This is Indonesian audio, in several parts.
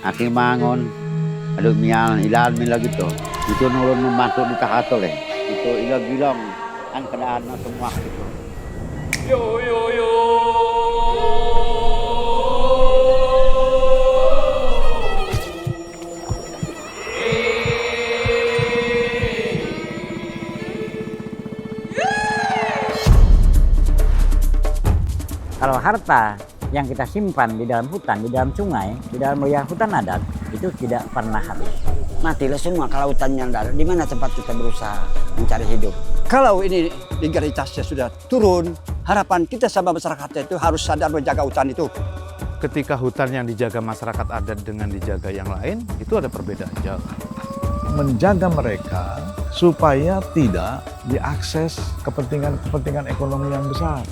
Aking mangon, aduk miyan ilan mi lagi to. Itu nurun membantu di kahatol Itu ilang-ilang an keadaan semua gitu. Yo yo yo. Kalau harta yang kita simpan di dalam hutan, di dalam sungai, di dalam wilayah hutan adat, itu tidak pernah habis. Matilah semua kalau hutannya tidak ada. Di mana tempat kita berusaha mencari hidup? Kalau ini legalitasnya sudah turun, harapan kita sama masyarakat itu harus sadar menjaga hutan itu. Ketika hutan yang dijaga masyarakat adat dengan dijaga yang lain, itu ada perbedaan jauh. Menjaga mereka supaya tidak diakses kepentingan ekonomi yang besar.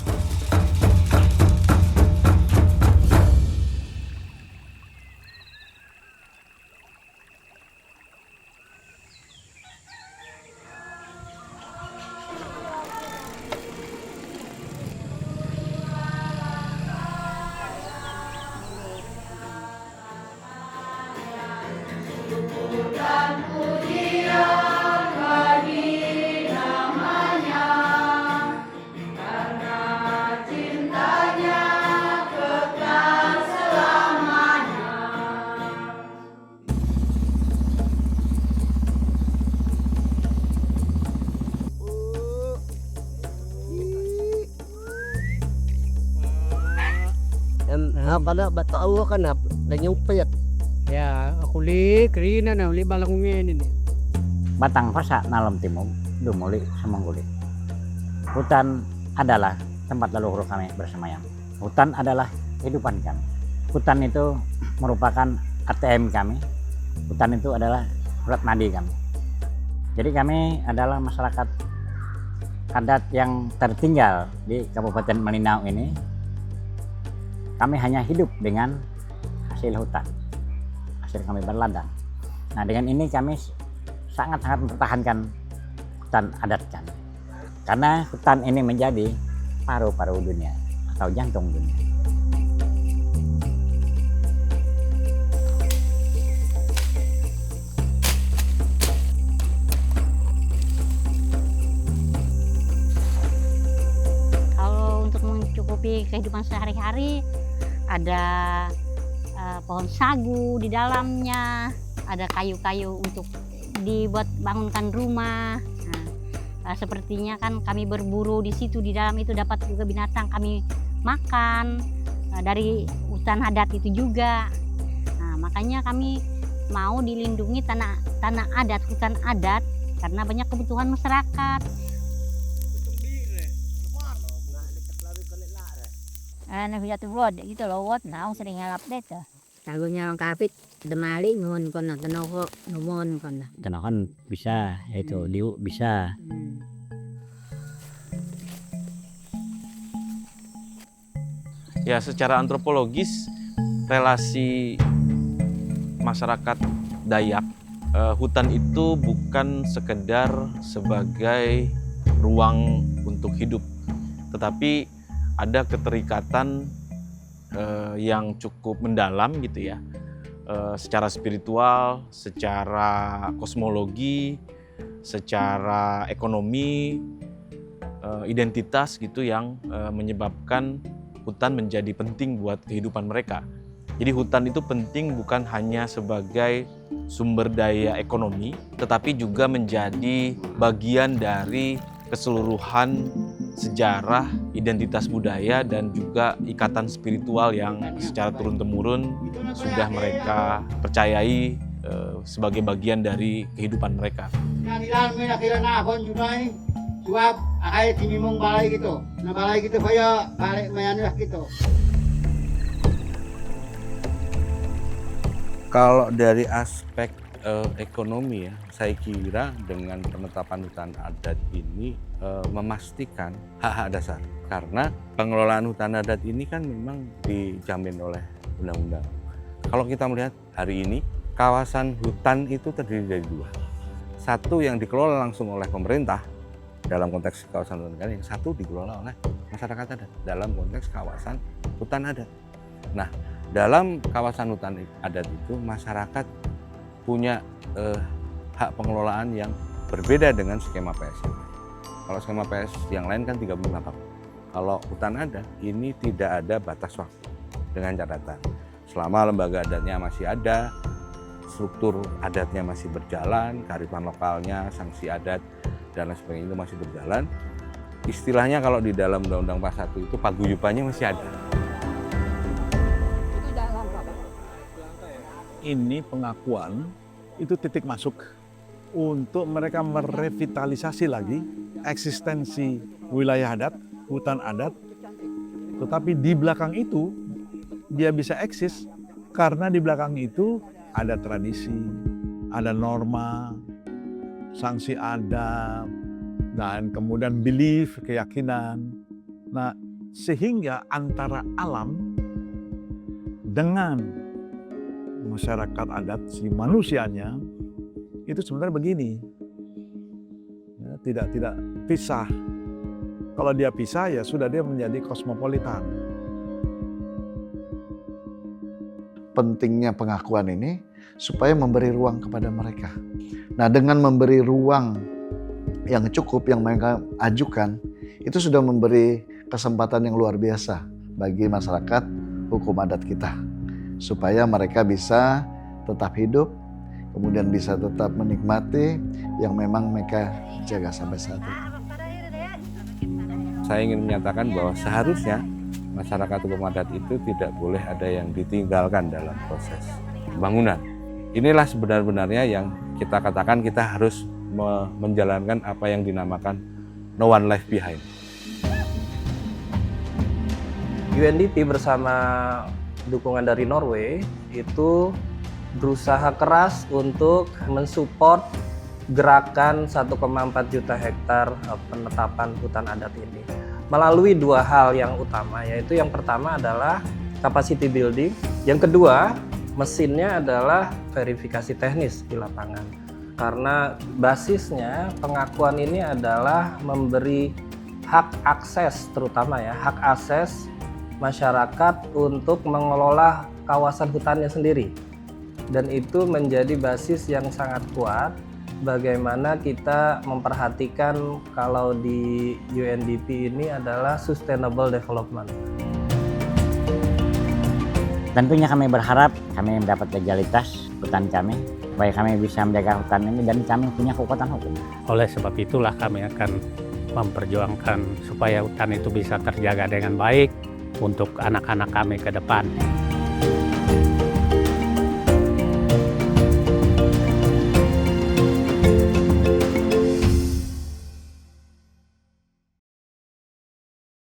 Bala batawa ka na yung payat. Ya, aku li kerina na li balang ini. Batang Pasa Nalem Timur, Dumuli, Semanggulit. Hutan adalah tempat leluhur kami bersemayam. Hutan adalah kehidupan kami. Hutan itu merupakan ATM kami. Hutan itu adalah urat nadi kami. Jadi kami adalah masyarakat adat yang tertinggal di Kabupaten Malinau ini. Kami hanya hidup dengan hasil hutan, hasil kami berladang. Nah, dengan ini kami sangat-sangat mempertahankan hutan adat kami. Karena hutan ini menjadi paru-paru dunia atau jantung dunia. Kalau untuk mencukupi kehidupan sehari-hari, ada pohon sagu di dalamnya, ada kayu-kayu untuk dibuat bangunkan rumah. Nah, sepertinya kan kami berburu di situ, di dalam itu dapat juga binatang kami makan dari hutan adat itu juga. Nah, makanya kami mau dilindungi tanah adat, hutan adat karena banyak kebutuhan masyarakat. Nagbigat road gitu loh, what now sering update tuh. Tagunya orang kapit, demali ngon kon tanaw ko numon kon. Tanakan bisa, yaitu liu bisa. Ya, secara antropologis relasi masyarakat Dayak, hutan itu bukan sekedar sebagai ruang untuk hidup, tetapi ada keterikatan yang cukup mendalam gitu ya, secara spiritual, secara kosmologi, secara ekonomi, identitas gitu yang menyebabkan hutan menjadi penting buat kehidupan mereka. Jadi hutan itu penting bukan hanya sebagai sumber daya ekonomi, tetapi juga menjadi bagian dari keseluruhan sejarah, identitas budaya, dan juga ikatan spiritual yang secara turun-temurun sudah mereka percayai sebagai bagian dari kehidupan mereka. Suap, akai timimong balay gitu. Na balay gitu kaya balik mayanulah gitu. Kalau dari aspek ekonomi ya, saya kira dengan penetapan hutan adat ini memastikan hak-hak dasar. Karena pengelolaan hutan adat ini kan memang dijamin oleh undang-undang. Kalau kita melihat hari ini, kawasan hutan itu terdiri dari dua. Satu yang dikelola langsung oleh pemerintah dalam konteks kawasan hutan adat, yang satu dikelola oleh masyarakat adat dalam konteks kawasan hutan adat. Nah, Dalam kawasan hutan adat itu masyarakat punya hak pengelolaan yang berbeda dengan skema PS yang lain. Kalau skema PS yang lain kan 38. Kalau hutan adat ini tidak ada batas waktu dengan catatan selama lembaga adatnya masih ada, struktur adatnya masih berjalan, kearifan lokalnya, sanksi adat dan lain sebagainya itu masih berjalan. Istilahnya kalau di dalam Undang-Undang 41 itu paguyubannya masih ada. Ini pengakuan itu titik masuk untuk mereka merevitalisasi lagi eksistensi wilayah adat, hutan adat. Tetapi di belakang itu dia bisa eksis karena di belakang itu ada tradisi, ada norma, sanksi adat, dan kemudian belief, keyakinan. Nah, sehingga antara alam dengan masyarakat adat, si manusianya, itu sebenarnya begini. Ya, tidak pisah. Kalau dia pisah, ya sudah dia menjadi kosmopolitan. Pentingnya pengakuan ini supaya memberi ruang kepada mereka. Nah, dengan memberi ruang yang cukup yang mereka ajukan, itu sudah memberi kesempatan yang luar biasa bagi masyarakat hukum adat kita. Supaya mereka bisa tetap hidup, kemudian bisa tetap menikmati yang memang mereka jaga sampai saat ini. Saya ingin menyatakan bahwa seharusnya masyarakat hukum adat itu tidak boleh ada yang ditinggalkan dalam proses pembangunan. Inilah sebenarnya yang kita katakan kita harus menjalankan apa yang dinamakan no one left behind. UNDP bersama dukungan dari Norway itu berusaha keras untuk mensupport gerakan 1,4 juta hektar penetapan hutan adat ini melalui dua hal yang utama, yaitu yang pertama adalah capacity building, yang kedua mesinnya adalah verifikasi teknis di lapangan. Karena basisnya pengakuan ini adalah memberi hak akses, terutama ya hak akses masyarakat untuk mengelola kawasan hutannya sendiri. Dan itu menjadi basis yang sangat kuat bagaimana kita memperhatikan kalau di UNDP ini adalah sustainable development. Tentunya kami berharap kami mendapat legalitas hutan kami, supaya kami bisa menjaga hutan ini dan kami punya kekuatan hukum. Oleh sebab itulah kami akan memperjuangkan supaya hutan itu bisa terjaga dengan baik untuk anak-anak kami ke depan.